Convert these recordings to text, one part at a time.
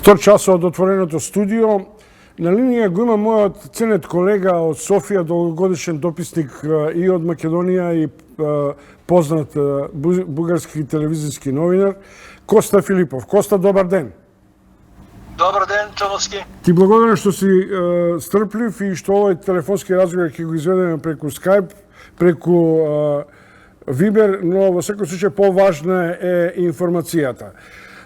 Втор час од отвореното студио. На линија го има мојот ценет колега од Софија, долгогодишен дописник и од Македонија и познат бугарски телевизиски новинар, Коста Филипов. Коста, добар ден. Добар ден, Чомовски. Ти благодарам што си стрплив и што овој телефонски разговор ќе го изведеме преку Skype, преку Вибер, но во секој случај поважна е информацијата.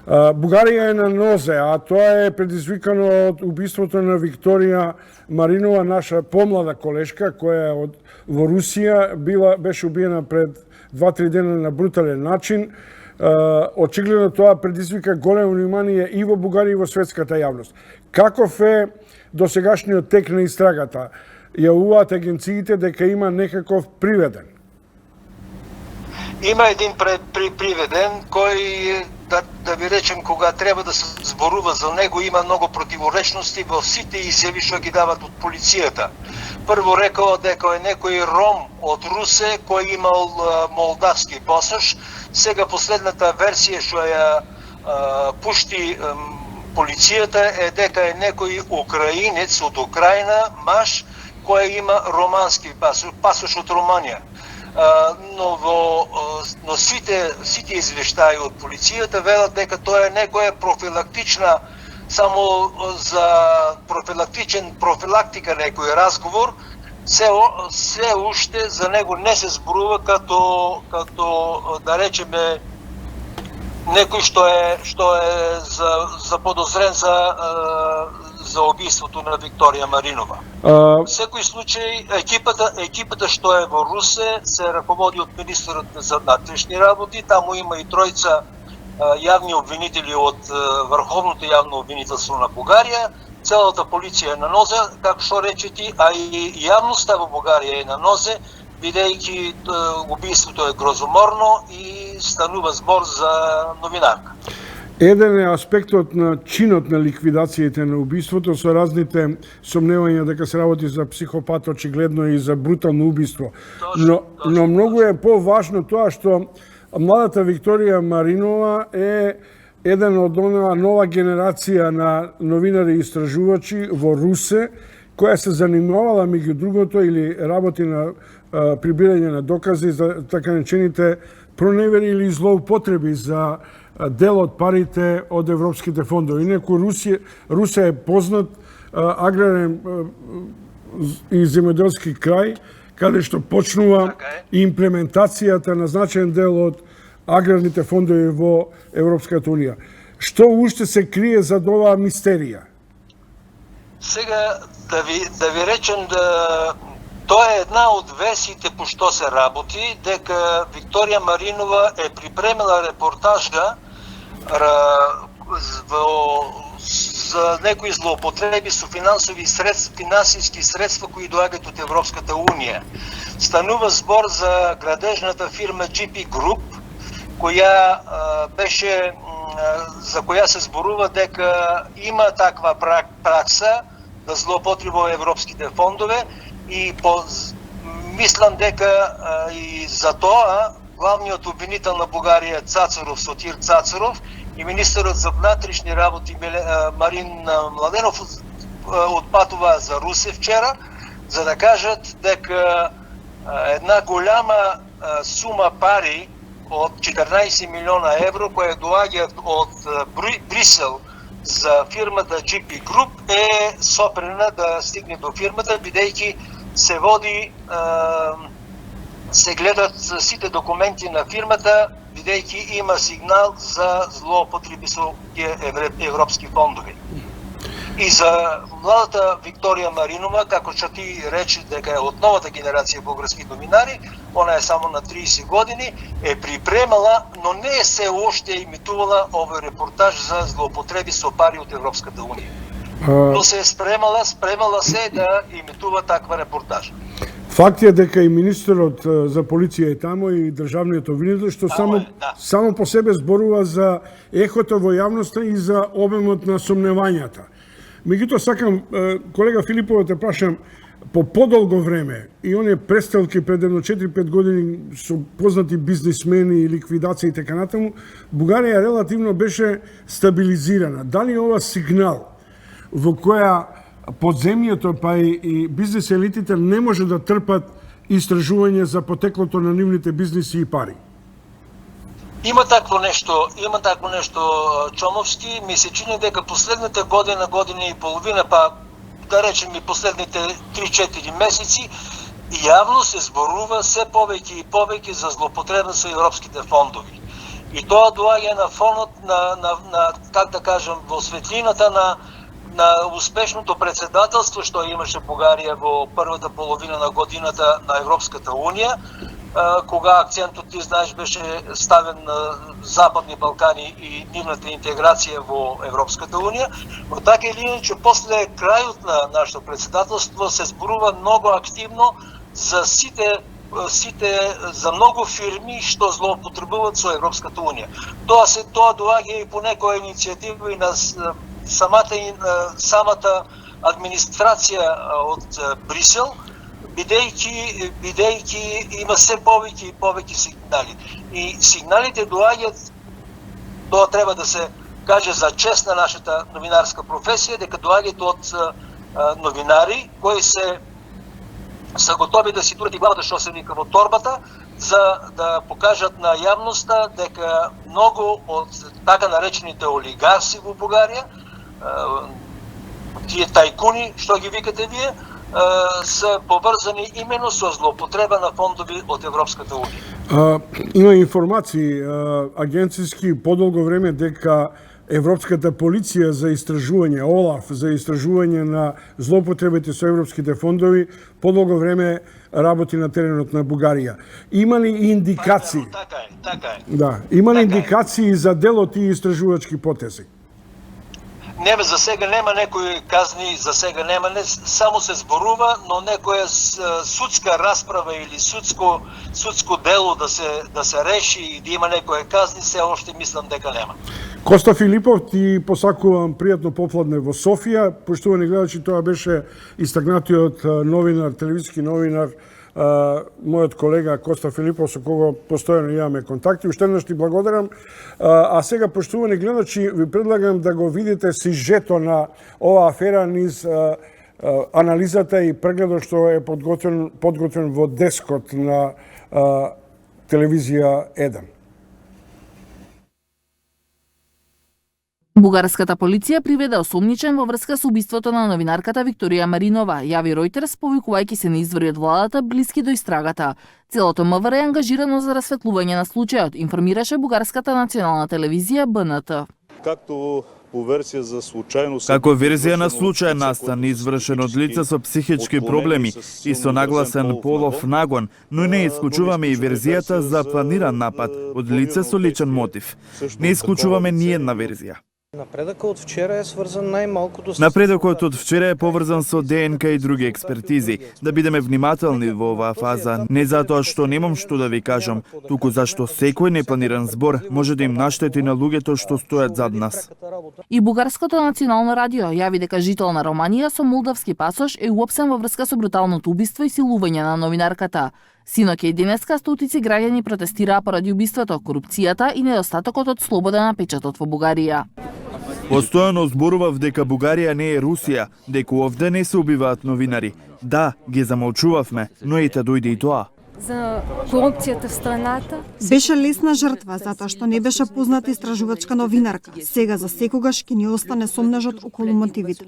Бугарија е на нозе, а тоа е предизвикано од убиството на Викторија Маринова, наша помлада колешка, која во Русија беше убиена пред 2-3 дена на брутален начин. Очигледно тоа предизвика големо внимание и во Бугарија и во светската јавност. Каков е досегашниот тек на истрагата? Јавуваат агенциите дека има некаков приведен? Има един приведен, кој, да ви речем, кога треба да се зборува за него, има много противоречности во сите изјави што ги дават од полицијата. Прво рекao дека е некој ром од Русе кој имал молдавски пасош. Сега последната версија што ја пушти полицијата е дека е некој украинец од Украина, маж, кој има романски пасош од Романија. Но сите извештаи од полицијата велат дека тоа е некоја профилактична, само за профилактика некој разговор, се уште за него не се зборува като да речеме некој што е заподозрен за убиството на Викторија Маринова. В секој случај, екипата што е во Русе се раководи од министерот за внатрешни работи. Таму има и тројца јавни обвинители од Врховното јавно обвинителство на Бугарија. Целата полиција е на нозе, како што рече ти, а и јавноста во Бугарија е на нозе, бидејќи убиството е грозоморно и станува збор за новинарка. Еден е аспектот на чинот на ликвидацијите на убиството со разните сомневања дека се работи за психопат, очигледно и за брутално убиство. Но многу е поважно тоа што младата Викторија Маринова е еден од онаа нова генерација на новинари и истражувачи во Русе, која се занимавала меѓу другото или работи на прибирање на докази за така наречените проневери или злоупотреби за дел од парите од европските фондови. Инаку Русија е познат аграрен и земјоделски крај, каде што почнува имплементацијата на значаен дел од аграрните фондови во Европската унија. Што уште се крие зад оваа мистерија? Сега да ви речем тоа е една од версиите по што се работи, дека Викторија Маринова е припремила репортажа за некои злоупотреби со финансиски средства кои доаѓаат од Европската унија. Станува збор за градежната фирма GP Group, за која се зборува дека има таква пракса да злоупотреба европските фондове. И мислам дека и за тоа главниот обвинител на Бугарија Сотир Цацаров и министерот за внатрешни работи Марин Младенов отпатува за Русе вчера, за да кажат дека една голяма сума пари од 14 милиона евро која доаѓа од Брисел за фирмата GP Group е сопрена да стигне до фирмата, бидејќи се гледат сите документи на фирмата, бидејќи има сигнал за злоупотреби со европски фондови. И за младата Викторија Маринова, како што ти рече дека е од новата генерација бугарски новинари, она е само на 30 години, е припремала, но не е се уште имитувала овој репортаж за злоупотреби со пари од Европската унија. Но се е спремала се да имитува таква репортажа. Факт е дека и министерот за полиција е таму и државниот обвинител, што само по себе зборува за ехото во јавноста и за обемот на сомневањата. Меѓутоа, сакам, колега Филипова, те прашам, по подолго време и оние престрелки пред едно 4-5 години со познати бизнисмени и ликвидации и така натаму, Бугарија релативно беше стабилизирана. Дали ова сигнал во која подземјето па и бизнис елитите не може да трпат истражување за потеклото на нивните бизниси и пари? Има такво нешто, Чомовски. Ми се чини дека последните година и половина, па да речем и последните 3-4 месеци, јавно се зборува се повеќе и повеќе за злоупотреба со европските фондови. И тоа доаѓа на фонот на как да кажам, во светлината на успешното председателство што имаше Бугарија во првата половина на годината на Европската унија, кога акцентот, ти знаеш, беше ставен на Западни Балкани и нивната интеграција во Европската унија, но така или иначе после крајот на нашето председателство се зборува многу активно за сите за многу фирми што злоупотребуваат со Европската унија. Тоа доаѓа и по некоја иницијатива и на самата администрација од Брисел, бидејќи има се повеќе и повеќе сигнали. И сигналите доаѓаат, тоа треба да се каже за чест на нашата новинарска професија, дека доаѓаат од новинари кои се готови да си турат и главата, што се вика, во торбата, за да покажат на јавноста дека многу од така наречените олигарси во Бугарија, тие тајкуни, што ги викате вие, се поврзани именно со злоупотреба на фондови од Европската унија. Има информации агенцијски подолго време дека Европската полиција за истражување, ОЛАФ, за истражување на злоупотребите со европските фондови, подолго време работи на теренот на Бугарија. Има ли индикации? Така е. Да, има ли индикации за дел од тие истражувачки потези? Не, за сега нема некои казни, само се зборува, но некоја судска расправа или судско дело да се реши и да има некоја казни, се уште мислам дека нема. Коста Филипов, ти посакувам пријатно попладне во Софија. Поштувани гледачи, тоа беше истакнатиот новинар, телевизиски новинар, мојот колега Коста Филипов, со кого постојано имаме контакти. Уште еднаш ти благодарам. А сега, поштувани гледачи, ви предлагам да го видите сюжетот на оваа афера низ анализата и прегледот што е подготвен во дескот на телевизија 1. Бугарската полиција приведе осомничен во врска со убиството на новинарката Викторија Маринова, јави Ројтерс, повикувајќи се на извори од владата блиски до истрагата. Целото МВР е ангажирано за расветлување на случајот, информираше Бугарската национална телевизија БНТ. Како верзија на случај настан извршен од лица со психички проблеми и со нагласен полов нагон, но не исклучуваме и верзијата за планиран напад од лице со личен мотив. Не исклучуваме ниедна верзија. Напредокот од вчера е поврзан со ДНК и други експертизи. Да бидеме внимателни во оваа фаза, не затоа што немам што да ви кажам, туку зашто секој непланиран збор може да им наштети на луѓето што стојат зад нас. И Бугарското национално радио јави дека жител на Романија со молдавски пасош е уапсен во врска со бруталното убиство и силување на новинарката. Синоќа и денеска стотици граѓани протестираа поради убиството, корупцијата и недостатокот од слободен печатот во Бугарија. Постојано зборував дека Бугарија не е Русија, дека овде не се убиваат новинари. Да, ги замолчувавме, но ете дојде и тоа. За корупцијата в страната. Беше лесна жртва затоа што не беше позната истражувачка новинарка. Сега за секогаш ќе ни остане сомнежот околу мотивите.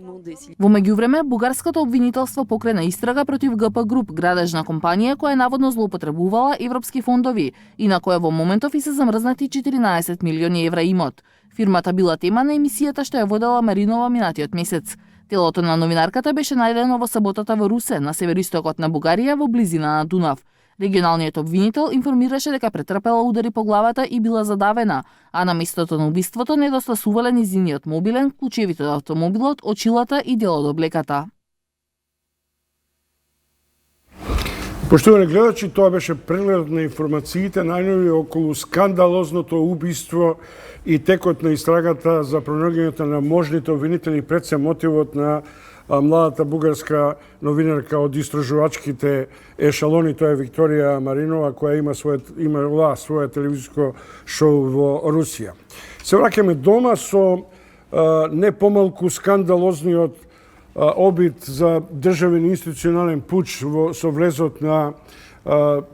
Во меѓувреме, бугарското обвинителство покрена истрага против ГП Груп, градежна компанија која наводно злоупотребувала европски фондови и на која во моментов и се замрзнати 14 милиони евра имот. Фирмата била тема на емисијата што ја водела Маринова минатиот месец. Телото на новинарката беше најдено во саботата во Русе, на североистокот на Бугарија, во близина на Дунав. Регионалниот обвинител информираше дека претрпела удари по главата и била задавена, а на местото на убиството недостасувале низиниот мобилен, клучевите од автомобилот, очилата и дел од облеката. Поштовани гледачи, тоа беше прегледот на информациите најнови околу скандалозното убиство и текот на истрагата за пронаоѓањето на можните обвинители пред се мотивот на младата бугарска новинарка од истражувачките ешалони, тоа е Викторија Маринова, која имала своје телевизиско шоу во Русија. Се враќаме дома со не помалку скандалозниот обид за државен институционален пуч со влезот на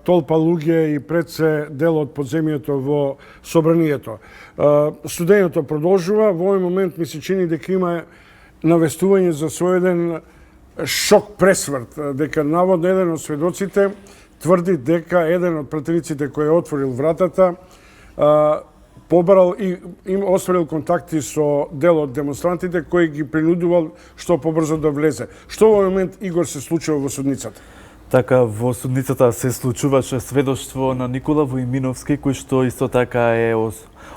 толпа луѓе и пред се дел од подземјето во собранието. Студењето продолжува. Во овој момент ми се чини дека има навестување за соеден шок пресврт, дека наводно еден од сведоците тврди дека еден од пратениците кој е отворил вратата побарал и им остварил контакти со дел од демонстрантите кои ги принудувал што побрзо да влезе. Што во момент, Игор, се случува во судницата? Така, во судницата се случуваше сведоштво на Никола Војминовски, кој што исто така е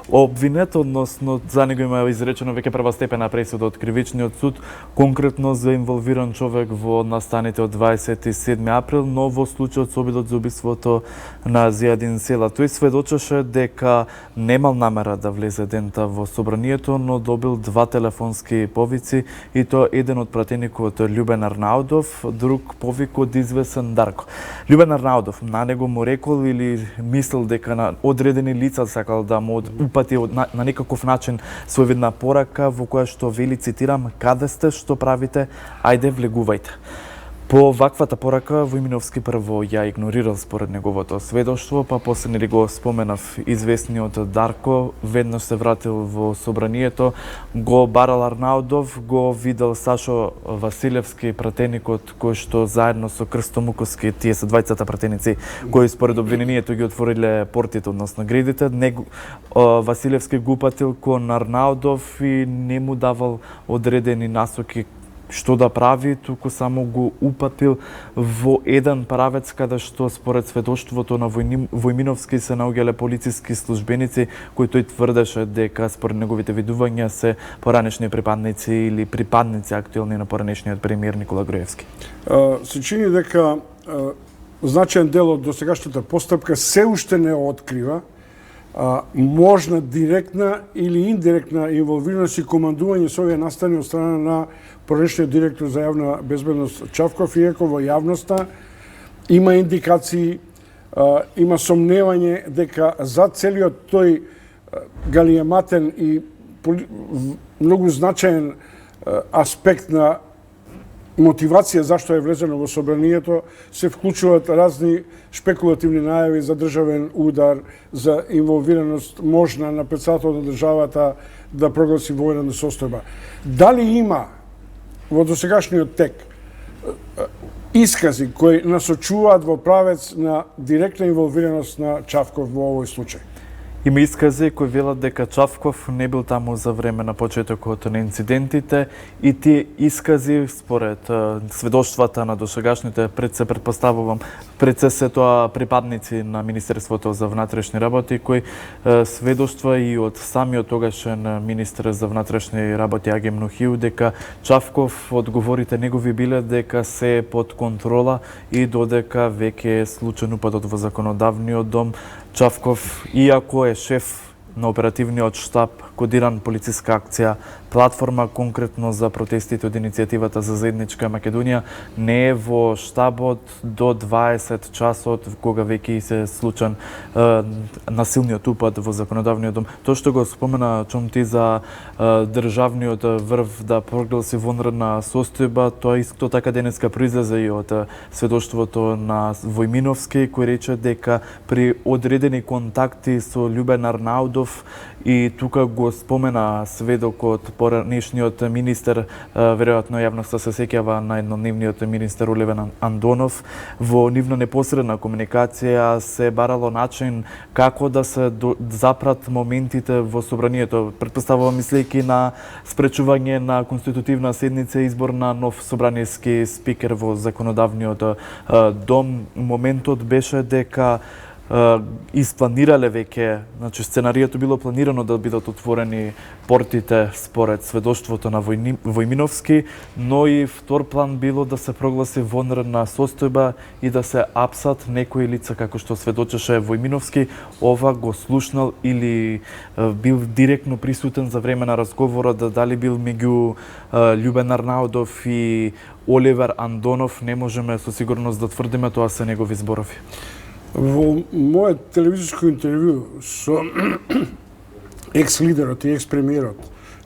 обвинет, односно за него има изречено веќе првостепена пресуда од кривичниот суд, конкретно за инволвиран човек во настаните од 27 април, но во случајот со обидот за убиството на Зијадин Села. Тој сведочеше дека немал намера да влезе дента во собранието, но добил 2 телефонски повици, и тоа еден од пратеникот Љубен Арнаудов, друг повик од известен Дарко. Љубен Арнаудов на него му рекол или мислел дека на одредени лица сакал да му упати на некаков начин своевидна порака во која што вели, цитирам: "Каде сте, што правите, ајде влегувајте." По ваквата порака Војминовски прво ја игнорирал според неговото сведоштво, па после нели го споменав известниот Дарко, веднаш се вратил во собранието, го барал Арнаудов, го видел Сашо Василевски, пратеникот кој што заедно со Крсто Муковски, тие се двајцата пратеници кои според обвинението ги отвориле портите, односно гредите, Василевски го упатил кон Арнаудов и не му давал одредени насоки што да прави, туку само го упатил во еден правец каде што според сведоштвото на Војминовски се наоѓале полициски службеници кои тој тврдеше дека според неговите видувања се поранешни припадници или припадници актуелни на поранешниот премиер Никола Груевски. Се чини дека значаен дел од досегашната постапка се уште не открива можна директна или индиректна инволвираност и командување со овие настани од страна на поранешниот директор за јавна безбедност Чавков, иако во јавноста има индикации, има сомневање дека за целиот тој галиематен и многу значаен аспект на мотивација зашто е влезено во собранието се вклучуваат разни шпекулативни најави за државен удар, за инволвираност можна на председателот на државата да прогласи војна состојба. Дали има во досегашниот тек искази кои насочуваат во правец на директна инволвираност на Чавков во овој случај? Има искази кои велат дека Чавков не бил таму за време на почетокот на инцидентите, и тие искази според сведоштвата на досегашните предпоставувам се тоа припадници на Министерството за внатрешни работи кои сведоштва и од самиот тогашен министер за внатрешни работи Агем Нухиу дека Чавков одговорите негови биле дека се под контрола и додека веќе е случен упадот во законодавниот дом. Чавков, иако е шеф на оперативниот штаб, кодиран полициска акција, платформа конкретно за протестите од иницијативата за заедничка Македонија, не е во штабот до 20 часот кога веќе се случен насилниот упад во законодавниот дом. Тоа што го спомена Чомти за државниот врв да прогласи вонредна состојба, тоа исто така денеска произлезе и од сведоштвото на Војминовски, кој рече дека при одредени контакти со Љубен Арнаудов, и тука го спомена сведокот поранешниот министер, веројатно јавноста се сеќава на еднодневниот министер Оливен Андонов, во нивна непосредна комуникација се барало начин како да се запрат моментите во собранието. Претпоставувам мислејќи на спречување на конститутивна седница и избор на нов собраниски спикер во законодавниот дом. Моментот беше дека испланирале веќе, значи сценаријето било планирано да бидат отворени портите според сведоштвото на Војминовски, но и втор план било да се прогласи вонредна состојба и да се апсат некои лица како што сведочеше Војминовски. Ова го слушнал или бил директно присутен за време на разговорот, дали бил меѓу Љубен Арнаудов и Оливер Андонов, не можеме со сигурност да тврдиме, тоа се негови зборови. Во моје телевизиско интервју со екс-лидерот и екс-премиерот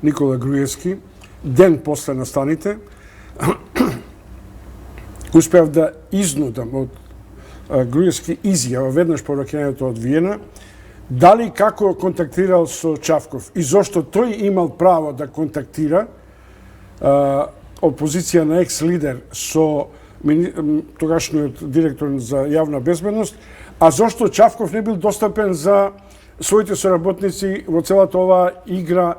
Никола Груевски, ден после настаните, успеав да изнудам од Груевски изјава веднаш по враќањето од Виена, дали како контактирал со Чавков и зошто тој имал право да контактира од позиција на екс-лидер со тогашниот директор за јавна безбедност, а зошто Чавков не бил достапен за своите соработници во целата оваа игра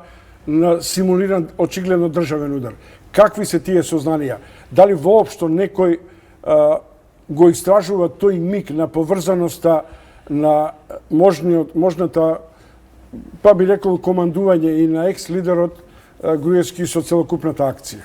на симулиран очигледно државен удар. Какви се тие сознанија? Дали воопшто некој го истражува тој миг на поврзаноста на можната, па би рекол, командување и на екс-лидерот Груевски со целокупната акција?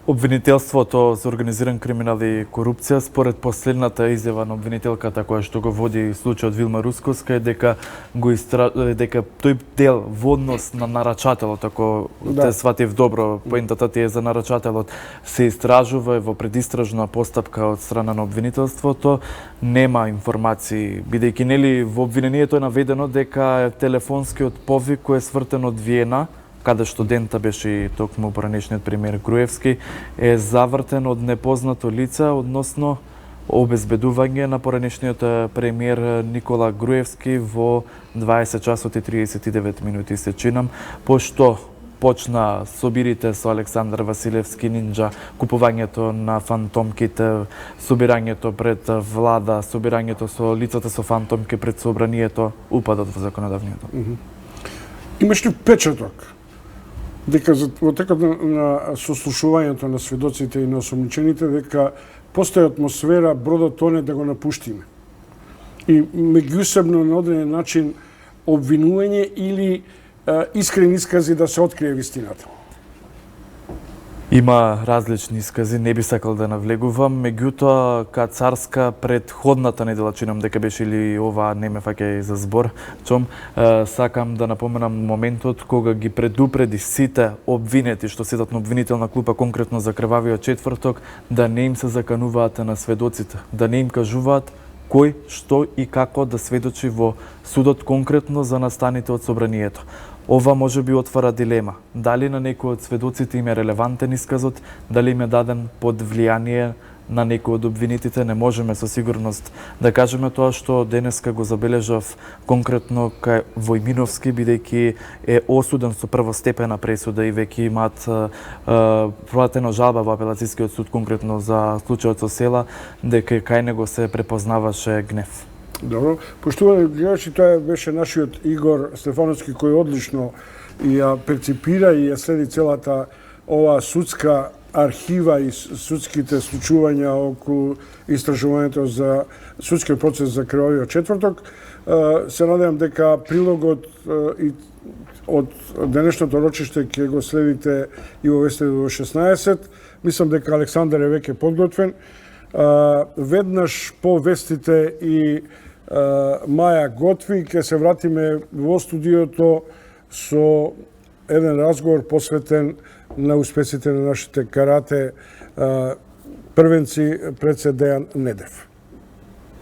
Обвинителството за организиран криминал и корупција, според последната изјава на обвинителката која што го води случајот Вилма Русковска, е дека дека тој дел во однос на нарачателот, ако те сватив добро, поентата ти е за нарачателот, се истражува во предистражна постапка од страна на обвинителството, нема информации, бидејќи нели во обвинението е наведено дека телефонскиот повик кој е свртен од Виена, каде што дента беше и токму поранешниот премиер Груевски, е завртен од непознато лице, односно обезбедување на поранешниот премиер Никола Груевски во 20 часот и 39 минути се чинам, пошто почна собирите со Александар Василевски Нинџа, купувањето на фантомките, собирањето пред влада, собирањето со лицата со фантомки пред собранието, упадот во законодавнието. Имаш ли впечаток дека во текот на сослушувањето на сведоците и на осомничените дека постои атмосфера бродот тоне да го напуштиме? И меѓусебно на одреден начин обвинување или искрени искази да се открие вистината? Има различни искази, не би сакал да навлегувам, меѓутоа ка царска предходната недела, чинам дека беше или ова, не ме фаќа и за збор, сакам да напоменам моментот кога ги предупреди сите обвинети што седат на обвинителна клупа, конкретно за крвавиот четврток, да не им се закануваат на сведоците, да не им кажуваат кој, што и како да сведочи во судот конкретно за настаните од собранието. Ова може би отвара дилема. Дали на некој од сведоците им е релевантен исказот, дали им е даден под влијание на некој од обвинитите, не можеме со сигурност да кажеме тоа што денеска го забележав конкретно кај Војминовски, бидејќи е осуден со првостепена пресуда и веќе имаат платено жалба во апелацискиот суд конкретно за случајот со Села, дека кај него се препознаваше гнев. Добро. Поштувани гледачи, тоа беше нашиот Игор Стефановски, кој одлично ја перципира и ја следи целата ова судска архива и судските случувања околу истражувањето за судскиот процес за крвавиот четврток. Се надевам дека прилогот од денешното рочиште ќе го следите и во вестите во 16. Мислам дека Александар е веќе подготвен. Веднаш по вестите и Маја готви, ќе се вратиме во студиото со еден разговор посветен на успесите на нашите карате првенци пред се Дејан Недев.